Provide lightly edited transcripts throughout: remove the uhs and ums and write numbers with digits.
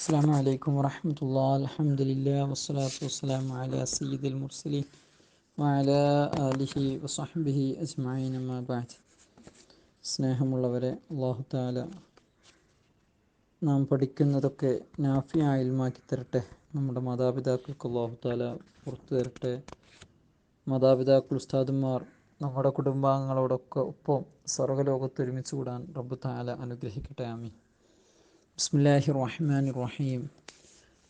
السلام عليكم ورحمة الله. الحمد لله والصلاة والسلام على سيد المرسلين وعلى آله وصحبه أجمعين ما بعد. സ്നേഹമുള്ളവരെ, അല്ലാഹു തആല നാം പഠിക്കുന്നതൊക്കെ നാഫിയായ ഇൽമാക്കി തരട്ടെ. നമ്മുടെ മാതാപിതാക്കൾക്ക് അല്ലാഹു തആല പുറത്തു തരട്ടെ. മാതാപിതാക്കൾ, ഉസ്താദുമാർ, നമ്മുടെ കുടുംബാംഗങ്ങളോടൊക്കെ ഒപ്പം സർവ്വലോകത്ത് ഒരുമിച്ച് കൂടാൻ റബ്ബ് തആല അനുഗ്രഹിക്കട്ടെ. ആമീൻ. ബിസ്മില്ലാഹിർ റഹ്മാനിർ റഹീം.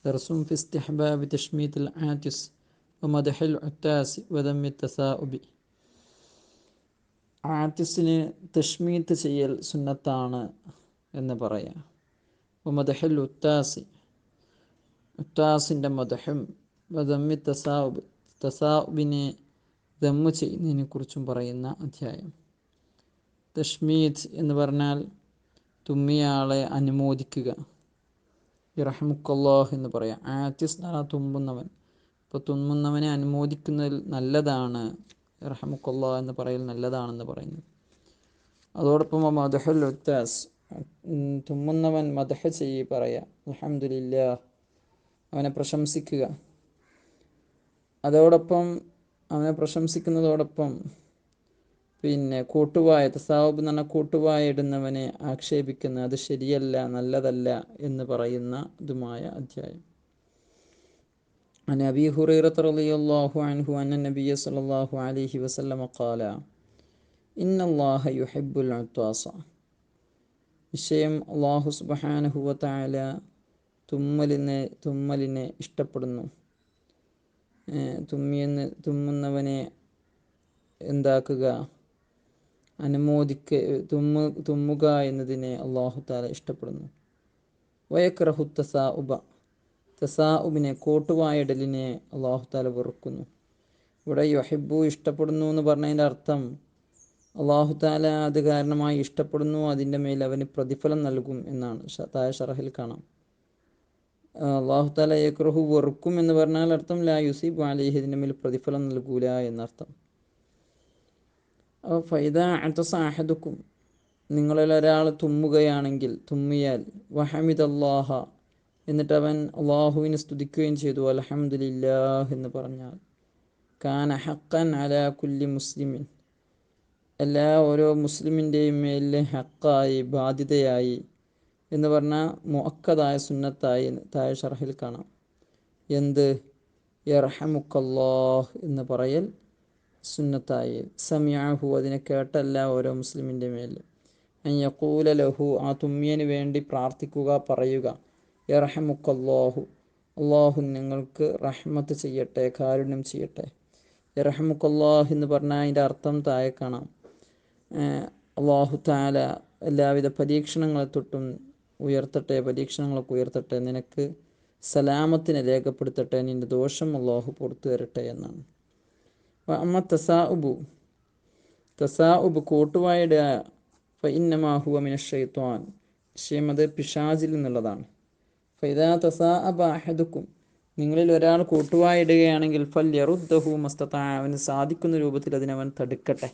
ദർസും ഫി ഇസ്തിഹ്ബാബി തശ്മീത്തിൽ ആതിസ് വമദ്ഹിൽ ഉത്താസ് വദമ്മി തസാഉബി. ആതിസിന് തശ്മീത്ത് ചെയ്യൽ സുന്നത്താണ് എന്ന് പറയാം. വമദ്ഹിൽ ഉത്താസ്, ഉത്താസിൻ്റെ മദ്ഹും, വദമ്മി തസാഉബ്, തസാഉബിനെ ദമ്മ് ചെയ്യുന്നതിനെ കുറിച്ചും പറയുന്ന അധ്യായം. തശ്മീത്ത് എന്ന് പറഞ്ഞാൽ തുമ്മിയാളെ അനുമോദിക്കുക. ഇർഹമുക്കല്ലാഹ് എന്ന് പറയാം. ആതിസ് എന്ന് പറഞ്ഞാൽ തുമ്മുന്നവൻ. അപ്പോൾ തുമ്മുന്നവനെ അനുമോദിക്കുന്നതിൽ നല്ലതാണ് ഇർഹമുക്കല്ലാഹ് എന്ന് പറയൽ നല്ലതാണെന്ന് പറയുന്നു. അതോടൊപ്പം മദ്ഹുൽ ഉത്താസ്, തുമ്മുന്നവൻ മദ്ഹ് ചെയ്യി പറയാം. അൽഹംദുലില്ലാഹ്, അവനെ പ്രശംസിക്കുക. അതോടൊപ്പം അവനെ പ്രശംസിക്കുന്നതോടൊപ്പം കൂട്ടുവായ, തസാവുബ് എന്ന് പറഞ്ഞാൽ കൂട്ടുവായ ഇടുന്നവനെ ആക്ഷേപിക്കുന്ന, അത് ശരിയല്ല, നല്ലതല്ല എന്ന് പറയുന്ന ഇതുമായ അധ്യായം. അൻ അബീ ഹുറൈറത റളിയല്ലാഹു അൻഹു അന്ന നബിയ്യ സ്വല്ലല്ലാഹു അലൈഹി വസല്ലമ ഖാല ഇന്നല്ലാഹ യുഹിബ്ബുൽ ഉത്വാസ. നിശ്ചയം അല്ലാഹു സുബ്ഹാനഹു വ തആല തുമ്മലിനെ ഇഷ്ടപ്പെടുന്നു. തുമ്മുന്നവനെ എന്താക്കുക, തുമ്മുക എന്നതിനെ അല്ലാഹു തആല ഇഷ്ടപ്പെടുന്നു. വയക്റഹു തസാഉബ, തസാഉബിനെ, കോട്ടുവായിടലിനെ അല്ലാഹു തആല വെറുക്കുന്നു. ഇവിടെ യുഹിബ്ബു, ഇഷ്ടപ്പെടുന്നു എന്ന് പറഞ്ഞതിൻ്റെ അർത്ഥം അല്ലാഹു തആല അത് കാരണമായി ഇഷ്ടപ്പെടുന്നു, അതിൻ്റെ മേൽ അവന് പ്രതിഫലം നൽകും എന്നാണ്. താഴെ ഷറഹിൽ കാണാം. അല്ലാഹു തആല യക്റഹു, വെറുക്കും എന്ന് പറഞ്ഞാൽ അർത്ഥം ലാ യുസീബു അലൈഹി, ഇതിൻ്റെ മേൽ പ്രതിഫലം നൽകൂല എന്നർത്ഥം. ഫൈദാ അതസ അഹദുക്കും, നിങ്ങളിൽ ഒരാൾ തുമ്മുകയാണെങ്കിൽ, തുമ്മിയാൽ, വഹമിദല്ലാഹ, എന്നിട്ട് അവൻ അള്ളാഹുവിനെ സ്തുതിക്കുകയും ചെയ്തു, അൽഹംദുലില്ലാഹ് എന്ന് പറഞ്ഞാൽ, കാന ഹഖൻ അലാ കുല്ലി മുസ്ലിമിൻ, ഓരോ മുസ്ലിമിൻ്റെയും മേലിൽ ഹക്കായി, ബാധ്യതയായി എന്ന് പറഞ്ഞാൽ മുഅക്കദായ സുന്നത്തായി. താഴെ ഷർഹിൽ കാണാം. എന്ത്? യർഹമുക്കല്ലാഹ് എന്ന് പറയൽ സുന്നത്തായി. സമിഅഹു, അതിനെ കേട്ടല്ല ഓരോ മുസ്ലിമിൻ്റെ മേൽ. അൻ യഖൂല ലഹു, ആ തുമ്മിയന് വേണ്ടി പ്രാർത്ഥിക്കുക, പറയുക, യർഹമുക്കല്ലാഹു, അല്ലാഹു നിങ്ങൾക്ക് റഹ്മത്ത് ചെയ്യട്ടെ, കാരുണ്യം ചെയ്യട്ടെ. യർഹമുക്കല്ലാഹ് എന്ന് പറഞ്ഞാൽ അതിൻ്റെ അർത്ഥം താഴെ കാണാം. അല്ലാഹു തആല എല്ലാവിധ പരീക്ഷണങ്ങളെ തൊട്ടും ഉയർത്തട്ടെ, പരീക്ഷണങ്ങളൊക്കെ ഉയർത്തട്ടെ, നിനക്ക് സലാമത്തിനെ രേഖപ്പെടുത്തട്ടെ, നിൻ്റെ ദോഷം അല്ലാഹു പുറത്തു തരട്ടെ എന്നാണ്. അമ്മ തസാഉബ് കോട്ടുവായിടുക, ഫഇന്നമാ ഹുവ മിനശ് ശൈത്വാൻ, നിശ്ചയം അത് പിശാചിൽ നിന്നുള്ളതാണ്. ഫഇദാ തസാഅബ അഹദുക്കും, നിങ്ങളിൽ ഒരാൾ കോട്ടുവായിടുകയാണെങ്കിൽ ഫൽയറുദ്ദഹു മസ്തതാഅ, അവന് സാധിക്കുന്ന രൂപത്തിൽ അതിനവൻ തടുക്കട്ടെ.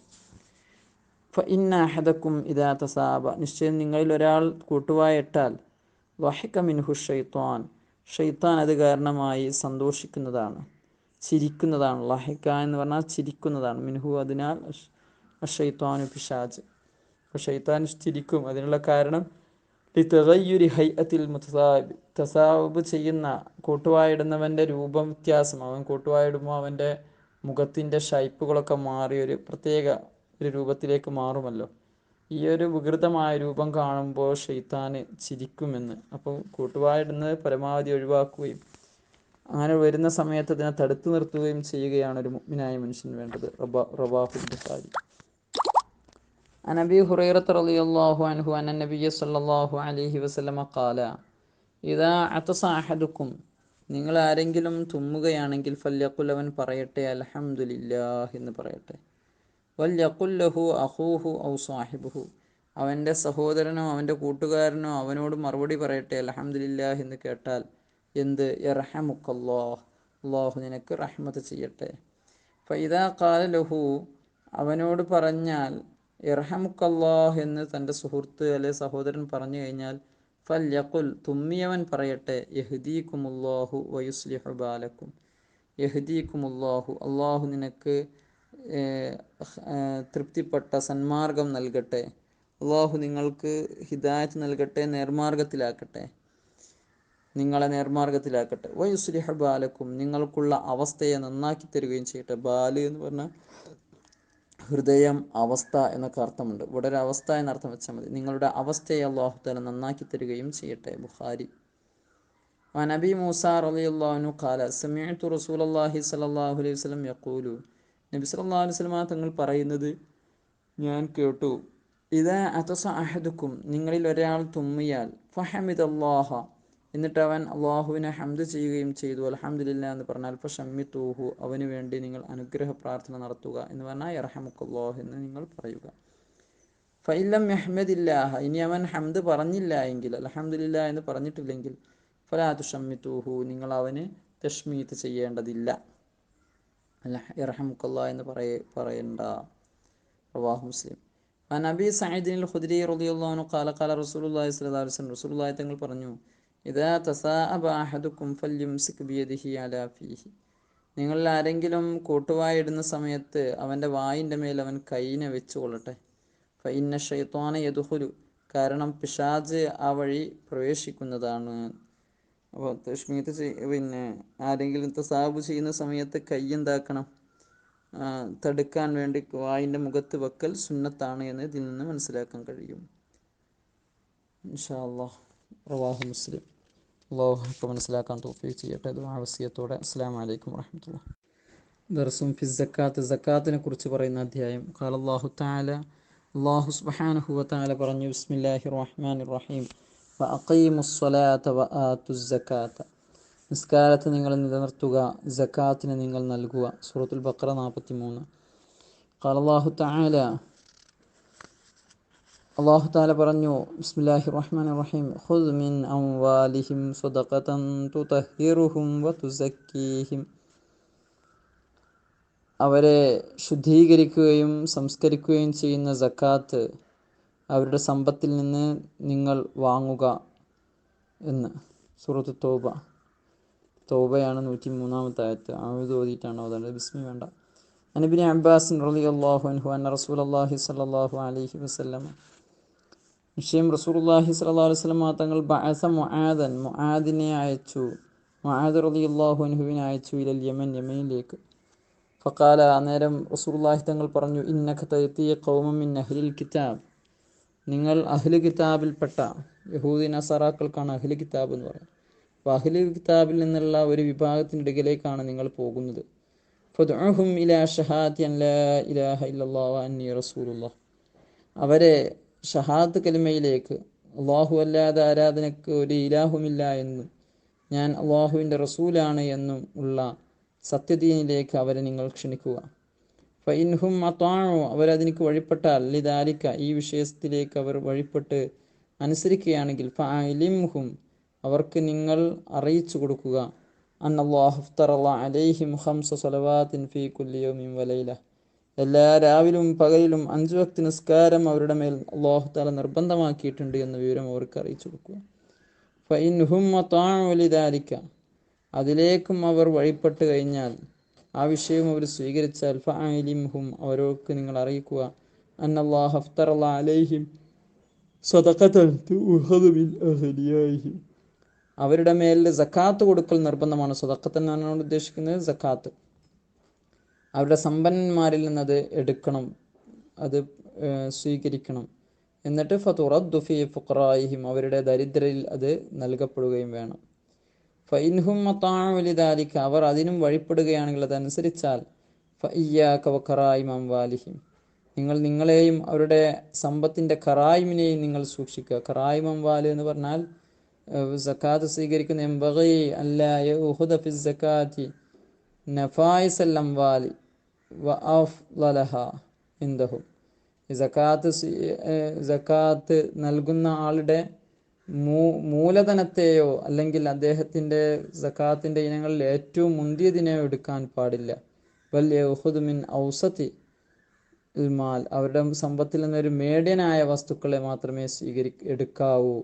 ഫഇന്ന അഹദക്കും ഇദാ തസാഅബ, നിശ്ചയം നിങ്ങളിൽ ഒരാൾ കൂട്ടുവായിട്ടാൽ വഹിക മിൻഹു ഷൈത്വാൻ, ഷൈത്താൻ അത് കാരണമായി സന്തോഷിക്കുന്നതാണ്, ചിരിക്കുന്നതാണ്. ലഹിക എന്ന് പറഞ്ഞാൽ ചിരിക്കുന്നതാണ്. മിൻഹു, അതിനാൽ അഷൈത്വാനു, പിശാച്. അപ്പോൾ ഷൈത്താൻ ചിരിക്കും. അതിനുള്ള കാരണം ലിതഗയ്യുരി ഹൈഅത്തിൽ മുതസാബ്, തസാവുബ് ചെയ്യുന്ന, കൂട്ടുവായിടുന്നവൻ്റെ രൂപം വ്യത്യാസം. അവൻ കൂട്ടുവായിടുമ്പോൾ അവൻ്റെ മുഖത്തിൻ്റെ ഷൈപ്പുകളൊക്കെ മാറി ഒരു പ്രത്യേക ഒരു രൂപത്തിലേക്ക് മാറുമല്ലോ. ഈ ഒരു വികൃതമായ രൂപം കാണുമ്പോൾ ഷൈത്താന് ചിരിക്കുമെന്ന്. അപ്പോൾ കൂട്ടുവായിടുന്നത് പരമാവധി ഒഴിവാക്കുകയും അങ്ങനെ വരുന്ന സമയത്ത് അതിനെ തടുത്തു നിർത്തുകയും ചെയ്യുകയാണ് ഒരു മുഅ്മിനായ മനുഷ്യന് വേണ്ടത്. റവാഹുൽ ബുഖാരി. അൻ അബീ ഹുറൈറത റളിയല്ലാഹു അൻഹു അന്ന നബിയ്യ സ്വല്ലല്ലാഹു അലൈഹി വസല്ലമ ഖാല ഇദാ അതസ അഹദുക്കും, നിങ്ങൾ ആരെങ്കിലും തുമ്മുകയാണെങ്കിൽ ഫൽയഖുൽ, അവൻ പറയട്ടെ, അൽഹംദുലില്ലാഹ് എന്ന് പറയട്ടെ. വൽയഖുൽ ലഹു അഖൂഹു ഔ സാഹിബുഹു, അവൻ്റെ സഹോദരനോ അവൻ്റെ കൂട്ടുകാരനോ അവനോട് മറുപടി പറയട്ടെ, അൽഹംദുലില്ലാഹ് എന്ന് കേട്ടാൽ. എന്ത്? യർഹമുക്കല്ലാഹ്, അല്ലാഹു നിനക്ക് റഹ്മത്ത് ചെയ്യട്ടെ. ഫഇദാ ഖാല ലഹു, അവനോട് പറഞ്ഞാൽ, യർഹമുക്കല്ലാഹ് എന്ന് തൻ്റെ സുഹൃത്ത് അല്ലെ സഹോദരൻ പറഞ്ഞു കഴിഞ്ഞാൽ, ഫൽയഖുൽ തുമ്മിയവൻ പറയട്ടെ യഹ്ദീകുമുല്ലാഹു വയുസ്ലിഹു ബാലക്കും. യഹ്ദീകുമുല്ലാഹു അള്ളാഹു നിനക്ക് തൃപ്തിപ്പെട്ട സന്മാർഗം നൽകട്ടെ, അള്ളാഹു നിങ്ങൾക്ക് ഹിദായത്ത് നൽകട്ടെ, നേർമാർഗത്തിലാക്കട്ടെ, നിങ്ങളെ നേർമാർഗത്തിലാക്കട്ടെ. വയുസ്ലിഹു ബാലക്കും നിങ്ങൾക്കുള്ള അവസ്ഥയെ നന്നാക്കി തരികയും ചെയ്യട്ടെ. ബാല് എന്ന് പറഞ്ഞാൽ ഹൃദയം, അവസ്ഥ എന്നൊക്കെ അർത്ഥമുണ്ട്. ഇവിടെ ഒരു അവസ്ഥ എന്നർത്ഥം വെച്ചാൽ മതി. നിങ്ങളുടെ അവസ്ഥയെ അള്ളാഹു തആല നന്നാക്കി തരികയും ചെയ്യട്ടെ. ബുഖാരി. നബി മൂസ റളിയല്ലാഹു അൻഹു ഖാല സമിഅ്തു റസൂലല്ലാഹി സ്വല്ലല്ലാഹു അലൈഹി വസല്ലം യഖൂലു. നബി സല്ലല്ലാഹു അലൈഹി വസല്ലം തങ്ങൾ പറയുന്നത് ഞാൻ കേട്ടു. ഇദാ അതസ അഹദുക്കും നിങ്ങളിൽ ഒരാൾ തുമ്മിയാൽ ഫഹമിദല്ലാഹ എന്നിട്ട് അവൻ അള്ളാഹുവിനെ ഹംദ് ചെയ്യുകയും ചെയ്തു, അൽഹംദുലില്ലാ എന്ന് പറഞ്ഞാൽ ഫശമ്മിതൂഹു അവന് വേണ്ടി നിങ്ങൾ അനുഗ്രഹ പ്രാർത്ഥന നടത്തുക എന്ന് പറഞ്ഞാൽ യർഹമുക്കല്ലാഹ് എന്ന് നിങ്ങൾ പറയുക. ഫഇല്ലം യഹ്മദില്ലാഹ ഇനി അവൻ ഹംദ് പറഞ്ഞില്ല എങ്കിൽ, അൽഹംദുലില്ലാ എന്ന് പറഞ്ഞിട്ടില്ലെങ്കിൽ, ഫലാ തുശമ്മിതൂഹു നിങ്ങൾ അവന് തശ്മീത്ത് ചെയ്യേണ്ടതില്ല, യർഹമുക്കല്ലാഹ് എന്ന് പറയണ്ട. റവാഹു മുസ്ലിം. നബി സഈദ് അൽ ഖുദ്രി റളിയല്ലാഹു അൻഹു ഖാല ഖാല റസൂലുള്ളാഹി സ്വല്ലല്ലാഹു അലൈഹി വസല്ലം റസൂലുള്ളാഹി തങ്ങൾ പറഞ്ഞു ഇദാ തസാഅബ അഹദുക്കും ഫൽയുംസിക് ബിയദിഹി അലാ ഫീഹി നിങ്ങളിൽ ആരെങ്കിലും കൂട്ടുവായിടുന്ന സമയത്ത് അവൻ്റെ വായിൻ്റെ മേൽ അവൻ കൈയിനെ വെച്ച് കൊള്ളട്ടെ. ഫഇന്ന ശൈത്വാന യദ്ഖുലു കാരണം പിശാച് ആ വഴി പ്രവേശിക്കുന്നതാണ്. അപ്പോൾ തശ്മീത്ത് പിന്നെ ആരെങ്കിലും തസാബ് ചെയ്യുന്ന സമയത്ത് കൈ എന്താക്കണം, തടുക്കാൻ വേണ്ടി വായിൻ്റെ മുഖത്ത് വെക്കൽ സുന്നത്താണ് എന്ന് ഇതിൽ നിന്ന് മനസ്സിലാക്കാൻ കഴിയും. ഇൻഷാ അല്ലാഹ്. റവാഹു മുസ്ലിം. അല്ലാഹു മനസ്സിലാക്കാൻ തൗഫീഖ് ചെയ്യട്ടെ. ദുആ വസിയത്തോടെ അസ്സലാമു അലൈക്കും വറഹ്മത്തുള്ളാഹി. ദർസും ഫി സക്കാത്ത് സക്കാത്തിനെ കുറിച്ച് പറയുന്ന അധ്യായം. ഖാല അല്ലാഹു തആല അല്ലാഹു സുബ്ഹാനഹു വ തആല പറഞ്ഞു ബിസ്മില്ലാഹിർ റഹ്മാനിർ റഹീം വഅഖീമുസ് സ്വലാത വആതുസ് സക്കാത്ത നിസ്കാരത്തെ നിങ്ങൾ നിലനിർത്തുക, സക്കാത്തിനെ നിങ്ങൾ നൽകുക. സൂറത്തുൽ ബഖറ 43. ഖാല അല്ലാഹു തആല അല്ലാഹു തആല പറഞ്ഞു ബിസ്മില്ലാഹിർ റഹ്മാനിർ റഹീം ഖുദ് മിൻ അംവാലിഹിം സദഖതൻ തുതഹിറുഹും വതുസക്കീഹിം അവരെ ശുദ്ധീകരിക്കുകയും സംസ്കരിക്കുകയും ചെയ്യുന്ന സക്കാത്ത് അവരുടെ സമ്പത്തിൽ നിന്ന് നിങ്ങൾ വാങ്ങുക എന്ന്. സൂറത്ത് തൗബയാണ് 103-ാമത്തെ ആയത്ത്. ആയത് ഓതിയിട്ടാണ് ഓതേണ്ടത്, ബിസ്മി വേണ്ട. അൻ ഇബ്നു അബ്ബാസ് റളിയല്ലാഹു അൻഹു അന്ന റസൂലല്ലാഹി സ്വല്ലല്ലാഹു അലൈഹി വസല്ലം നിശ്ചയം റസൂലുള്ളാഹി സ്വല്ലല്ലാഹു അലൈഹി വസല്ലം തങ്ങൾ ബഅസ മുആദിനെ അയച്ചു, മുആദ് റളിയല്ലാഹു അൻഹുവിനെ അയച്ചു ഇലൽ യമൻ യമനിലേക്ക്. ഫഖാല അന്നേരം റസൂലുള്ളാഹി തങ്ങൾ പറഞ്ഞു ഇന്നക തഅതി ഖൗമൻ മിൻ അഹ്ലിൽ കിതാബ് നിങ്ങൾ അഹ്ലു കിതാബിൽപ്പെട്ട യഹൂദി നസറാക്കൾക്കാണ് അഹ്ലു കിതാബ് എന്ന് പറയുന്നത്. അപ്പോൾ അഹ്ലു കിതാബിൽ നിന്നുള്ള ഒരു വിഭാഗത്തിൻ്റെ ഇടയിലേക്കാണ് നിങ്ങൾ പോകുന്നത്. ഫദ്ഉഹും ഇലാ ഷഹാദത്തി അൻ ലാ ഇലാഹ ഇല്ലല്ലാഹു വ അന്നി റസൂലുള്ളാഹ് അവരെ ഷഹാദത്ത് കലിമയിലേക്ക്, അള്ളാഹു അല്ലാതെ ആരാധനയ്ക്ക് ഒരു ഇലാഹുമില്ല എന്നും ഞാൻ അള്ളാഹുവിൻ്റെ റസൂലാണ് എന്നും ഉള്ള സത്യദീനിലേക്ക് അവരെ നിങ്ങൾ ക്ഷണിക്കുക. ഫഇൻഹും അത്വാഉ അവരതിലേക്ക് വഴിപ്പെട്ടാൽ ലിദാലിക ഈ വിഷയത്തിലേക്ക് അവർ വഴിപ്പെട്ട് അനുസരിക്കുകയാണെങ്കിൽ ഫഅലിംഹും അവർക്ക് നിങ്ങൾ അറിയിച്ചു കൊടുക്കുക അന്നല്ലാഹു ഇഫ്തറള അലൈഹിം ഖംസ സ്വലവാത്തിൻ ഫീ കുല്ലി യൗമിൻ വലൈല എല്ലാ രാവിലും പകലിലും 5 വക്ത് നിസ്കാരം അവരുടെ മേൽ അല്ലാഹു തആല നിർബന്ധമാക്കിയിട്ടുണ്ട് എന്ന വിവരം അവർക്ക് അറിയിച്ചു കൊടുക്കുക. ഫഇൻഹും അത്വാഉ ലിദാലിക അതിലേക്കും അവർ വഴിപ്പെട്ട് കഴിഞ്ഞാൽ, ആ വിഷയം അവർ സ്വീകരിച്ചാൽ ഫഅലിംഹും അവർക്ക് നിങ്ങൾ അറിയിക്കുക അന്നല്ലാഹു ഇഫ്തറള അലൈഹിം സദഖതൻ തുഖദു മിൻ അഗ്നിയാഹിം അവരുടെ മേൽ സക്കാത്ത് കൊടുക്കൽ നിർബന്ധമാണ്. സദഖത്ത് എന്നാണ് ഉദ്ദേശിക്കുന്നത് സക്കാത്ത്. അവരുടെ സമ്പന്നന്മാരിൽ നിന്നത് എടുക്കണം, അത് സ്വീകരിക്കണം. എന്നിട്ട് ഫതുറദ്ദു ഫീ ഫുഖറായിഹിം അവരുടെ ദരിദ്രരിൽ അത് നൽകപ്പെടുകയും വേണം. ഫഇൻഹും അത്വാഉ ലിദാലിക അവർ അതിനും വഴിപ്പെടുകയാണെങ്കിൽ, അതനുസരിച്ചാൽ ഫഇയ്യാക വഖറായിമ അംവാലിഹിം നിങ്ങൾ നിങ്ങളെയും അവരുടെ സമ്പത്തിൻ്റെ ഖറായിമിനെയും നിങ്ങൾ സൂക്ഷിക്കുക. ഖറായിം അംവാൽ എന്ന് പറഞ്ഞാൽ സക്കാത്ത് സ്വീകരിക്കുന്ന യംബഗി അല്ലാ യഖുദ ഫി സക്കാത്തി നഫായിസൽ അംവാലി വഅഫ്ളലഹ ഇൻദഹും സക്കാത്ത് നൽകുന്ന ആളുടെ മൂലധനത്തെയോ അല്ലെങ്കിൽ അദ്ദേഹത്തിൻ്റെ സക്കാത്തിൻ്റെ ഇനങ്ങളിൽ ഏറ്റവും മുന്തിയതിനെയോ എടുക്കാൻ പാടില്ല. വൽ യഖുദു മിൻ ഔസതി മാൽ അവരുടെ സമ്പത്തിൽ നിന്നൊരു മേഡ്യനായ വസ്തുക്കളെ മാത്രമേ എടുക്കാവൂ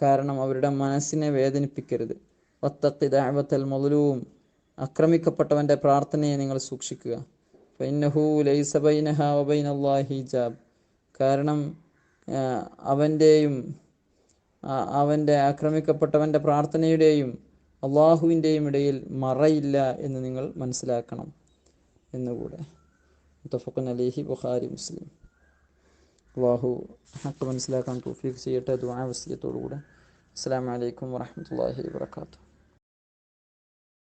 കാരണം അവരുടെ മനസ്സിനെ വേദനിപ്പിക്കരുത്. വത്തഖി ദഅവത്തൽ മദ്ലൂം, ആക്രമിക്കപ്പെട്ടവൻ്റെ പ്രാർത്ഥനയെ നിങ്ങൾ സൂക്ഷിക്കുക. ഫഇന്നഹു ലൈസ ബൈനഹാ വബൈനല്ലാഹി ഹിജാബ്, കാരണം അവൻ്റെയും അവൻ്റെ ആക്രമിക്കപ്പെട്ടവൻ്റെ പ്രാർത്ഥനയുടെയും അള്ളാഹുവിൻ്റെയും ഇടയിൽ മറയില്ല എന്ന് നിങ്ങൾ മനസ്സിലാക്കണം എന്നുകൂടെ. മുത്തഫഖുൻ അലൈഹി, ബുഖാരി, മുസ്ലിം. അള്ളാഹു ഹഖ് മനസ്സിലാക്കാൻ തൗഫീഖ് ചെയ്യട്ടെ. ദുആ വസിയത്തോടുകൂടെ. അസ്സലാമു അലൈക്കും വറഹ്മത്തുള്ളാഹി വബറകാതുഹു.